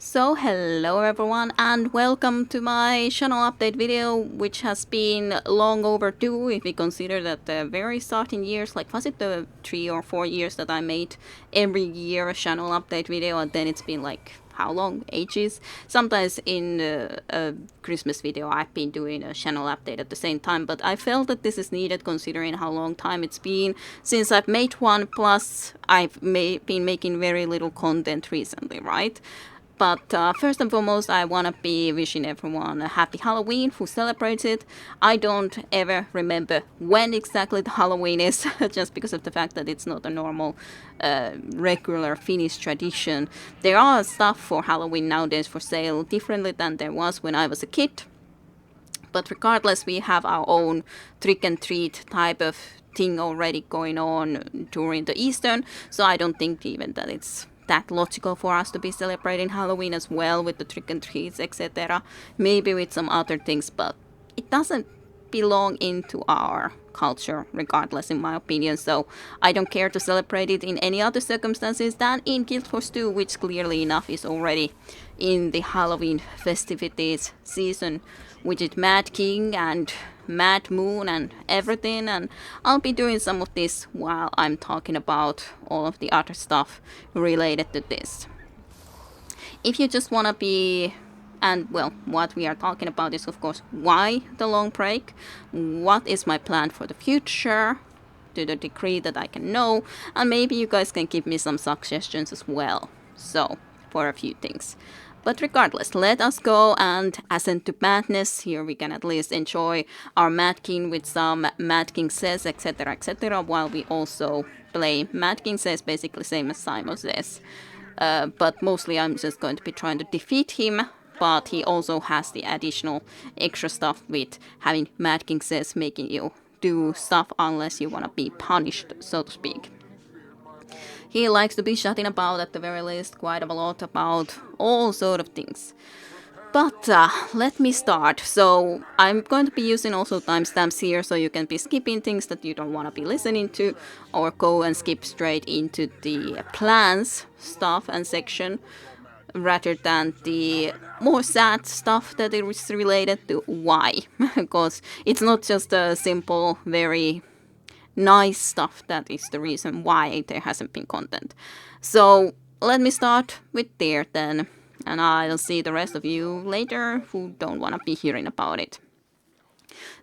So hello everyone and welcome to my channel update video, which has been long overdue if we consider that the very starting years, like was it the 3 or 4 years that I made every year a channel update video, and then it's been like how long? Ages? Sometimes in a Christmas video I've been doing a channel update at the same time, but I felt that this is needed considering how long time it's been since I've made one, plus I've been making very little content recently, right? But first and foremost, I want to be wishing everyone a happy Halloween who celebrates it. I don't ever remember when exactly the Halloween is, just because of the fact that it's not a normal, regular Finnish tradition. There are stuff for Halloween nowadays for sale differently than there was when I was a kid. But regardless, we have our own trick and treat type of thing already going on during the Eastern, so I don't think even that it's that logical for us to be celebrating Halloween as well with the trick and treats, etc. Maybe with some other things, but it doesn't belong into our culture regardless, in my opinion, so I don't care to celebrate it in any other circumstances than in Guild Wars 2, which clearly enough is already in the Halloween festivities season, which is Mad King and Mad Moon and everything, and I'll be doing some of this while I'm talking about all of the other stuff related to this. If you just want to be, and well, what we are talking about is of course why the long break, what is my plan for the future to the degree that I can know, and maybe you guys can give me some suggestions as well, so for a few things. But regardless, let us go and ascend to madness. Here we can at least enjoy our Mad King with some Mad King Says, etc, etc, while we also play Mad King Says, basically same as Simon Says. But mostly I'm just going to be trying to defeat him, but he also has the additional extra stuff with having Mad King Says making you do stuff unless you want to be punished, so to speak. He likes to be shouting about, at the very least, quite a lot about all sort of things. But let me start. So I'm going to be using also timestamps here, so you can be skipping things that you don't want to be listening to, or go and skip straight into the plans stuff and section, rather than the more sad stuff that is related to why. Because it's not just a simple, very nice stuff that is the reason why there hasn't been content. So let me start with there then, and I'll see the rest of you later who don't want to be hearing about it.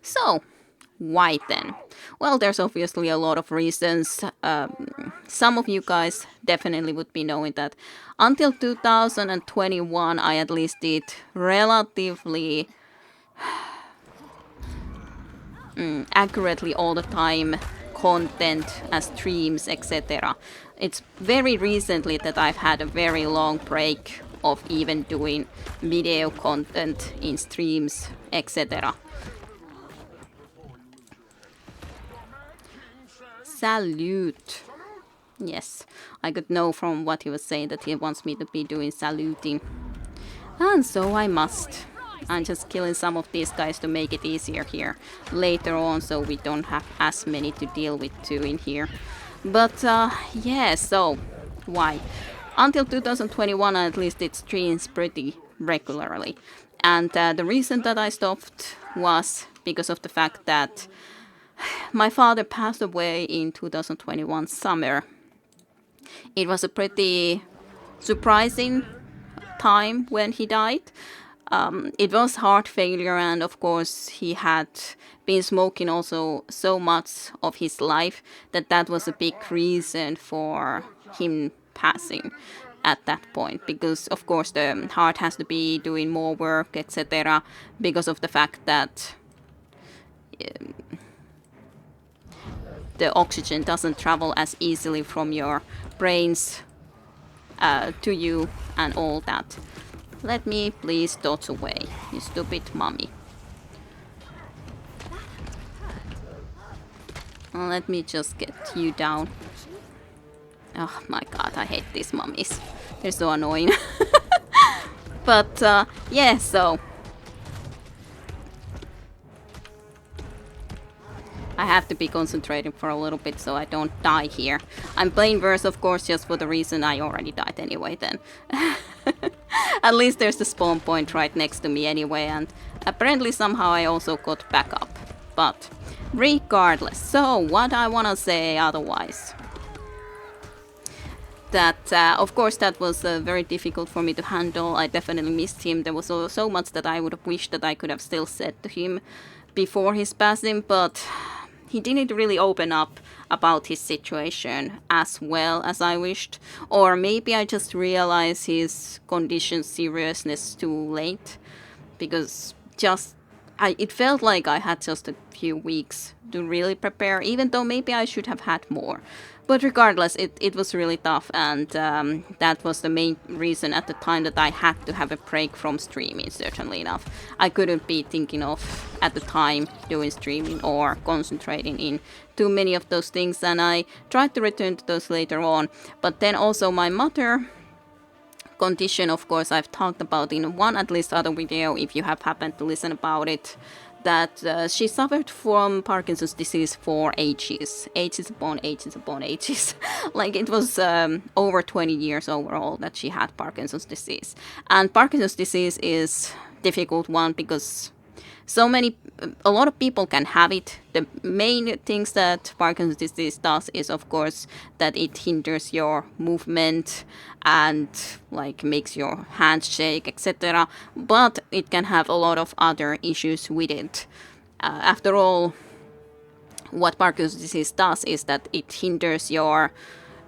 So why then? Well, there's obviously a lot of reasons. Some of you guys definitely would be knowing that until 2021 I at least did relatively accurately all the time content as streams, etc. It's very recently that I've had a very long break of even doing video content in streams, etc. Salute. Yes, I could know from what he was saying that he wants me to be doing saluting. And so I must. I'm just killing some of these guys to make it easier here later on, so we don't have as many to deal with too in here. But yeah, so why? Until 2021 I at least did streams pretty regularly. And the reason that I stopped was because of the fact that my father passed away in 2021 summer. It was a pretty surprising time when he died. It was heart failure, and of course he had been smoking also so much of his life that was a big reason for him passing at that point, because of course the heart has to be doing more work, etc., because of the fact that the oxygen doesn't travel as easily from your brains to you and all that. Let me please dodge away, you stupid mummy. Let me just get you down. Oh my god, I hate these mummies. They're so annoying. But yeah, so I have to be concentrating for a little bit so I don't die here. I'm playing worse, of course, just for the reason I already died anyway then. At least there's the spawn point right next to me anyway, and apparently somehow I also got back up. But regardless, so what I wanna say otherwise. That, of course, that was very difficult for me to handle. I definitely missed him. There was so much that I would have wished that I could have still said to him before his passing, but he didn't really open up about his situation as well as I wished. Or maybe I just realized his condition's seriousness too late, because it felt like I had just a few weeks to really prepare, even though maybe I should have had more. But regardless, it was really tough, and that was the main reason at the time that I had to have a break from streaming, certainly enough. I couldn't be thinking of, at the time, doing streaming or concentrating in too many of those things, and I tried to return to those later on. But then also my mother condition, of course, I've talked about in one at least other video, if you have happened to listen about it, that she suffered from Parkinson's disease for ages upon ages. Like it was over 20 years overall that she had Parkinson's disease. And Parkinson's disease is a difficult one because a lot of people can have it. The main things that Parkinson's disease does is, of course, that it hinders your movement and like makes your hands shake, etc. But it can have a lot of other issues with it. After all, what Parkinson's disease does is that it hinders your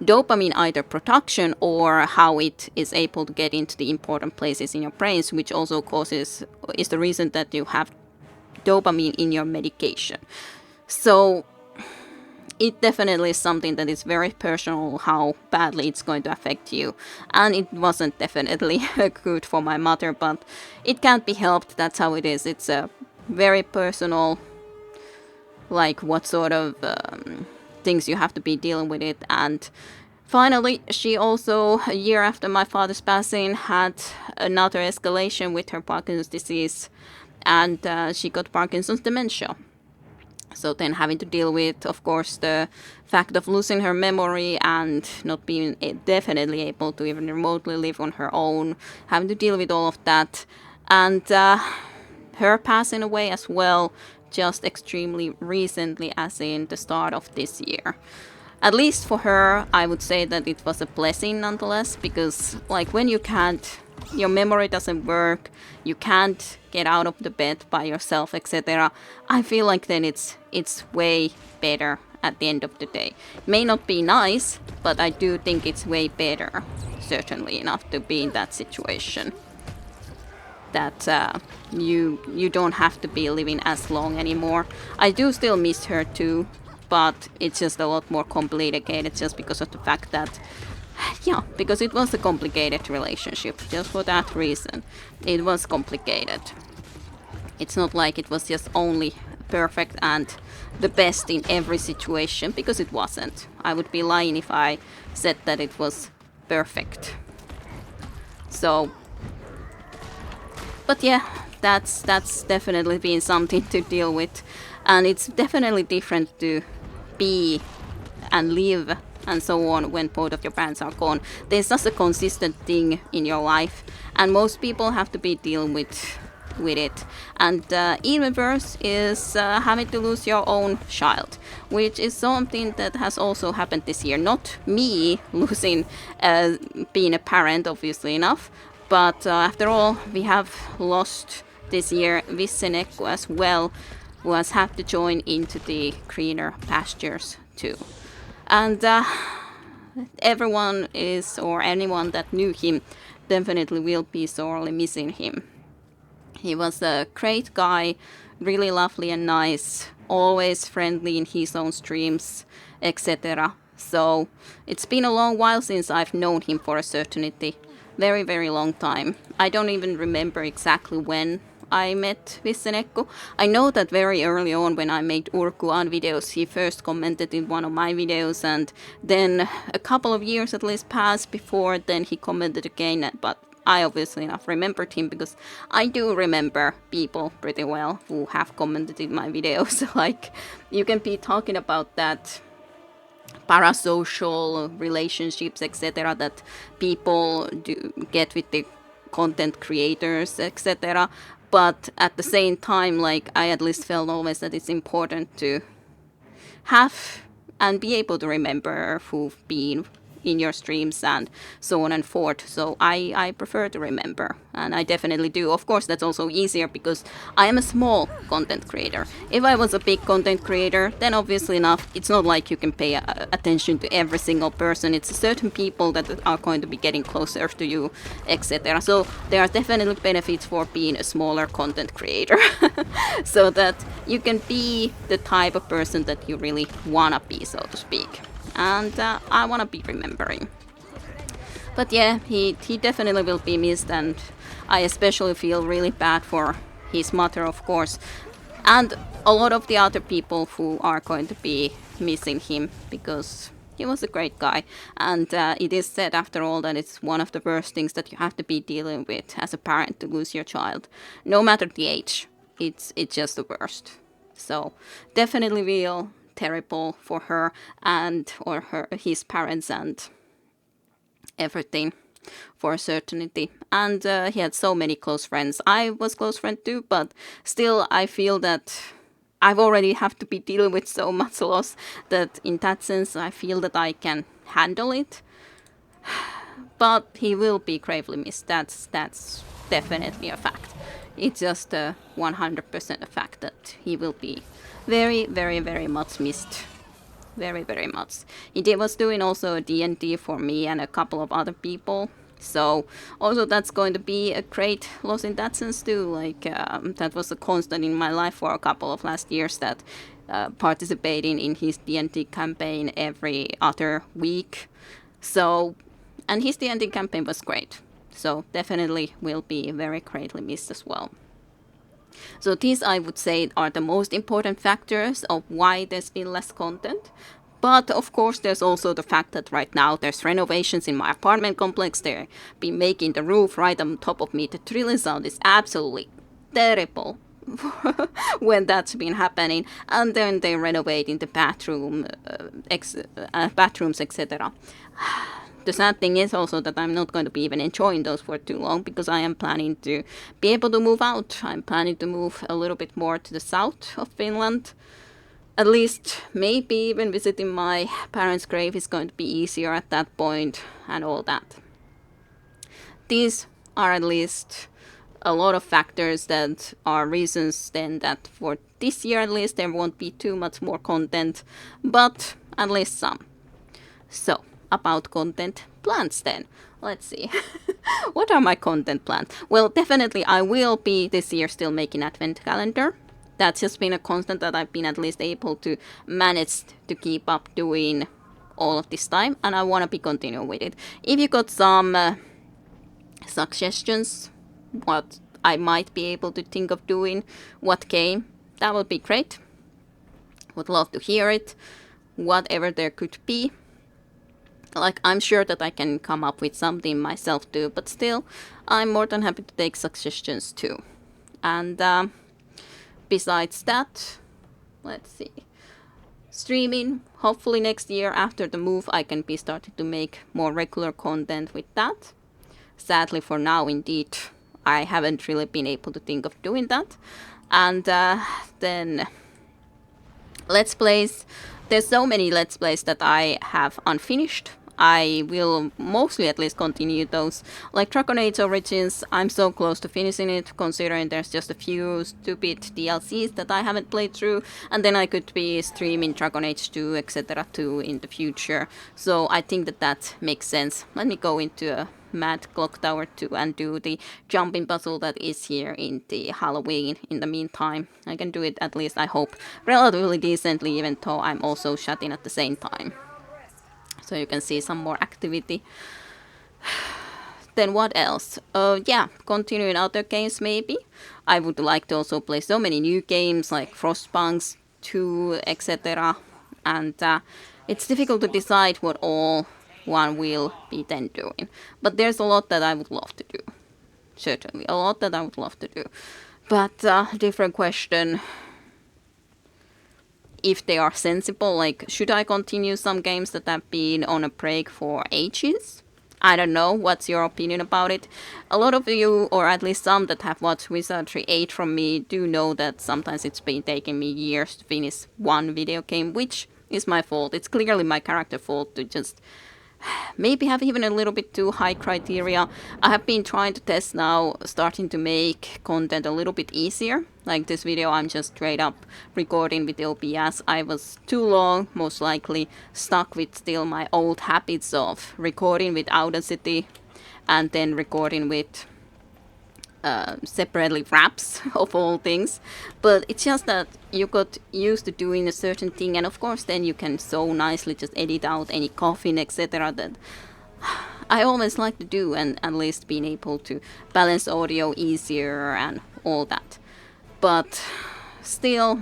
dopamine either production or how it is able to get into the important places in your brains, which also is the reason that you have dopamine in your medication. So it definitely is something that is very personal, how badly it's going to affect you. And it wasn't definitely good for my mother, but it can't be helped. That's how it is. It's a very personal, like what sort of things you have to be dealing with it. And finally, she also, a year after my father's passing, had another escalation with her Parkinson's disease, and she got Parkinson's dementia. So then having to deal with, of course, the fact of losing her memory and not being definitely able to even remotely live on her own, having to deal with all of that, and her passing away as well, just extremely recently, as in the start of this year. At least for her, I would say that it was a blessing nonetheless, because like when your memory doesn't work, you can't get out of the bed by yourself, etc. I feel like then it's way better at the end of the day. It may not be nice, but I do think it's way better, certainly enough, to be in that situation. That you don't have to be living as long anymore. I do still miss her too, but it's just a lot more complicated just because of the fact that, yeah, because it was a complicated relationship. Just for that reason, it was complicated. It's not like it was just only perfect and the best in every situation, because it wasn't. I would be lying if I said that it was perfect. So, but yeah, that's definitely been something to deal with, and it's definitely different to be and live and so on when both of your parents are gone. There's just a consistent thing in your life, and most people have to be dealing with it. And even worse is having to lose your own child, which is something that has also happened this year. Not me losing being a parent, obviously enough, but after all, we have lost this year Vissenekko as well, who has had to join into the greener pastures too. And everyone is, or anyone that knew him, definitely will be sorely missing him. He was a great guy, really lovely and nice, always friendly in his own streams, etc. So it's been a long while since I've known him for a certainty. Very, very long time. I don't even remember exactly when I met Vissenekko. I know that very early on when I made Urkuan videos, he first commented in one of my videos, and then a couple of years at least passed before then he commented again, but I obviously enough remembered him because I do remember people pretty well who have commented in my videos. Like, you can be talking about that parasocial relationships, etc., that people do get with the content creators, etc. But at the same time, like, I at least felt always that it's important to have and be able to remember who've been in your streams and so on and forth. So I prefer to remember, and I definitely do. Of course, that's also easier because I am a small content creator. If I was a big content creator, then obviously enough, it's not like you can pay attention to every single person. It's certain people that are going to be getting closer to you, etc. So there are definitely benefits for being a smaller content creator, so that you can be the type of person that you really wanna be, so to speak. And I want to be remembering. But yeah, he definitely will be missed, and I especially feel really bad for his mother, of course, and a lot of the other people who are going to be missing him, because he was a great guy. And it is said, after all, that it's one of the worst things that you have to be dealing with as a parent, to lose your child, no matter the age. It's just the worst. So definitely feel terrible for her and or his parents and everything, for a certainty. And he had so many close friends. I was close friend too, but still I feel that I've already have to be dealing with so much loss that in that sense I feel that I can handle it. But he will be gravely missed. That's definitely a fact. It's just 100% a fact that he will be very, very, very much missed. Very, very much. He was doing also a D&D for me and a couple of other people. So also that's going to be a great loss in that sense too. Like, that was a constant in my life for a couple of last years, that participating in his D&D campaign every other week. So, and his D&D campaign was great. So definitely will be very greatly missed as well. So these, I would say, are the most important factors of why there's been less content. But of course, there's also the fact that right now there's renovations in my apartment complex. They've been making the roof right on top of me. The drilling sound is absolutely terrible when that's been happening. And then they're renovating the bathrooms, etc. The sad thing is also that I'm not going to be even enjoying those for too long, because I am planning to be able to move out. I'm planning to move a little bit more to the south of Finland. At least maybe even visiting my parents' grave is going to be easier at that point and all that. These are at least a lot of factors that are reasons then that for this year at least there won't be too much more content, but at least some. So, about content plans then. Let's see. What are my content plans? Well, definitely I will be this year still making advent calendar. That's just been a constant that I've been at least able to manage to keep up doing all of this time, and I want to be continuing with it. If you got some suggestions what I might be able to think of doing, what game, that would be great. Would love to hear it, whatever there could be. Like, I'm sure that I can come up with something myself too, but still, I'm more than happy to take suggestions too. And besides that, let's see. Streaming, hopefully next year after the move I can be starting to make more regular content with that. Sadly for now, indeed, I haven't really been able to think of doing that. And then Let's Plays. There's so many Let's Plays that I have unfinished. I will mostly at least continue those. Like Dragon Age Origins, I'm so close to finishing it, considering there's just a few stupid DLCs that I haven't played through, and then I could be streaming Dragon Age 2, etc. too in the future. So I think that that makes sense. Let me go into a Mad Clock Tower 2 and do the jumping puzzle that is here in the Halloween. In the meantime, I can do it at least, I hope, relatively decently, even though I'm also shutting at the same time. So you can see some more activity. Then what else? Yeah, continuing other games maybe. I would like to also play so many new games like Frostpunks 2, etc. And it's difficult to decide what all one will be then doing. But there's a lot that I would love to do. certainly. A lot that I would love to do. But different question, if they are sensible, like, should I continue some games that have been on a break for ages? I don't know. What's your opinion about it? A lot of you, or at least some that have watched Wizardry 8 from me, do know that sometimes it's been taking me years to finish one video game, which is my fault. It's clearly my character fault to just maybe have even a little bit too high criteria. I have been trying to test now, starting to make content a little bit easier. Like this video, I'm just straight up recording with OBS. I was too long, most likely, stuck with still my old habits of recording with Audacity and then recording with separately wraps of all things. But it's just that you got used to doing a certain thing, and of course then you can so nicely just edit out any coughing, etc. that I always like to do, and at least being able to balance audio easier and all that. But still,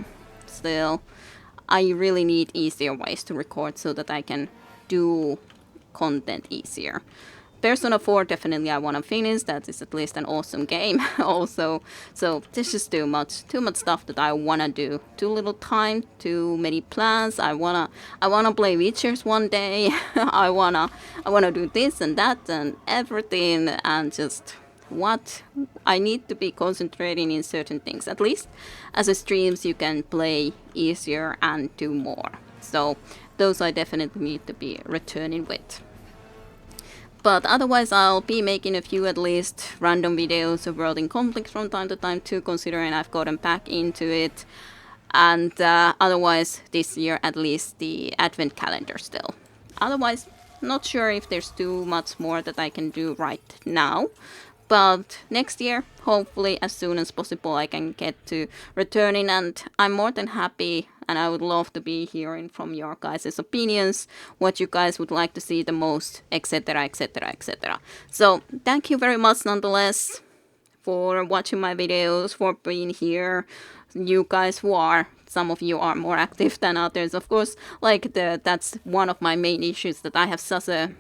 I really need easier ways to record so that I can do content easier. Persona 4 definitely I want to finish. That is at least an awesome game also. So this is too much stuff that I want to do. Too little time, too many plans. I wanna play Witchers one day. I wanna do this and that and everything, and just what I need to be concentrating in certain things. At least as a streams you can play easier and do more. So those I definitely need to be returning with. But otherwise, I'll be making a few at least random videos of World in Conflict from time to time too, considering I've gotten back into it. And otherwise, this year at least the Advent calendar still. Otherwise, not sure if there's too much more that I can do right now. But next year, hopefully as soon as possible, I can get to returning, and I'm more than happy, and I would love to be hearing from your guys' opinions, what you guys would like to see the most, etc, etc, etc. So thank you very much nonetheless for watching my videos, for being here. You guys who are, some of you are more active than others, of course. Like that's one of my main issues, that I have such a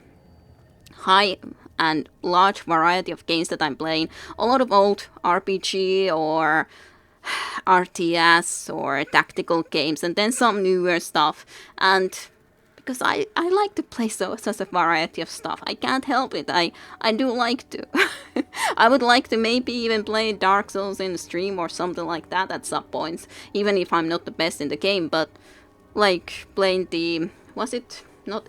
high and large variety of games that I'm playing. A lot of old RPG or RTS or tactical games, and then some newer stuff. And because I like to play such a variety of stuff, I can't help it. I do like to. I would like to maybe even play Dark Souls in the stream or something like that at some points, even if I'm not the best in the game. But like playing the, was it not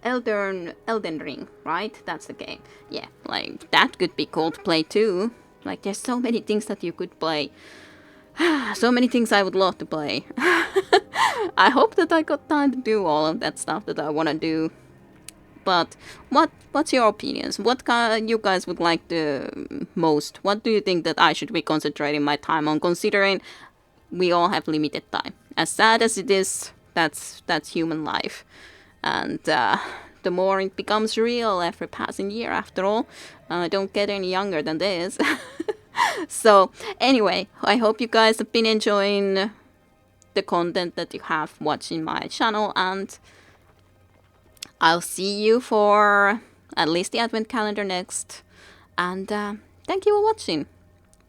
Elden Ring, right? That's the game. Yeah, like that could be cool to play too. Like there's so many things that you could play. So many things I would love to play. I hope that I got time to do all of that stuff that I want to do. But what's your opinions? What you guys would like the most? What do you think that I should be concentrating my time on, considering we all have limited time? As sad as it is, that's human life. And the more it becomes real every passing year, after all. I don't get any younger than this. So anyway, I hope you guys have been enjoying the content that you have watching my channel, and I'll see you for at least the Advent calendar next. And thank you for watching.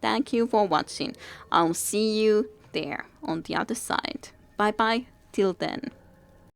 Thank you for watching. I'll see you there on the other side. Bye bye till then.